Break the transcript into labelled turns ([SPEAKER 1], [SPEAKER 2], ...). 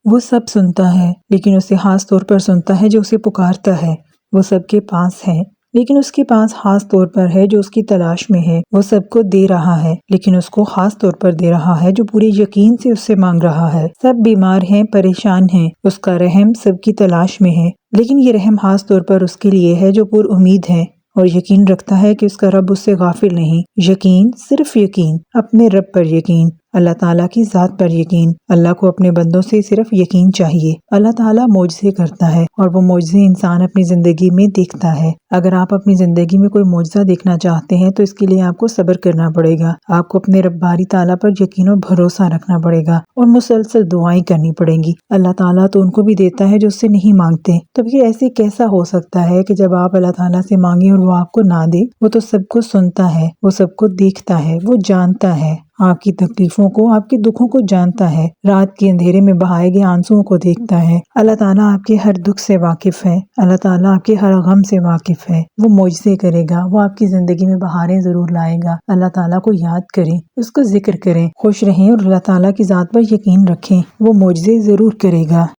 [SPEAKER 1] وہ سب سنتا ہے لیکن اسے خاص طور پر سنتا ہے جو اسے پکارتا ہے۔ وہ سب کے پاس ہے لیکن اس کے پاس خاص طور پر ہے جو اس کی تلاش میں ہے۔ وہ سب کو دے رہا ہے لیکن اس کو خاص طور پر دے رہا ہے جو پورے یقین سے اس سے مانگ رہا ہے۔ سب بیمار ہیں، پریشان ہیں، اس کا رحم سب کی تلاش میں ہے، لیکن یہ رحم خاص طور پر اس کے لیے ہے جو پر امید ہے اور یقین رکھتا ہے کہ اس کا رب اس سے غافل نہیں۔ یقین، صرف یقین، اپنے رب پر یقین، اللہ تعالیٰ کی ذات پر یقین۔ اللہ کو اپنے بندوں سے صرف یقین چاہیے۔ اللہ تعالیٰ معجزے کرتا ہے اور وہ معجزے انسان اپنی زندگی میں دیکھتا ہے۔ اگر آپ اپنی زندگی میں کوئی معجزہ دیکھنا چاہتے ہیں تو اس کے لیے آپ کو صبر کرنا پڑے گا۔ آپ کو اپنے رب باری تعالیٰ پر یقین اور بھروسہ رکھنا پڑے گا اور مسلسل دعائیں کرنی پڑیں گی۔ اللہ تعالیٰ تو ان کو بھی دیتا ہے جو اس سے نہیں مانگتے۔ تو پھر ایسے کیسا ہو سکتا ہے کہ جب آپ اللہ تعالیٰ سے مانگیں اور وہ آپ کو نہ دے؟ وہ تو سب کو سنتا ہے، وہ سب کو دیکھتا ہے، وہ جانتا ہے آپ کی تکلیفوں کو، آپ کے دکھوں کو جانتا ہے، رات کے اندھیرے میں بہائے گئے آنسوؤں کو دیکھتا ہے۔ اللہ تعالیٰ آپ کے ہر دکھ سے واقف ہے، اللہ تعالیٰ آپ کے ہر غم سے واقف ہے۔ وہ معجزے کرے گا، وہ آپ کی زندگی میں بہاریں ضرور لائے گا۔ اللہ تعالیٰ کو یاد کریں، اس کو ذکر کریں، خوش رہیں اور اللہ تعالیٰ کی ذات پر یقین رکھیں، وہ معجزے ضرور کرے گا۔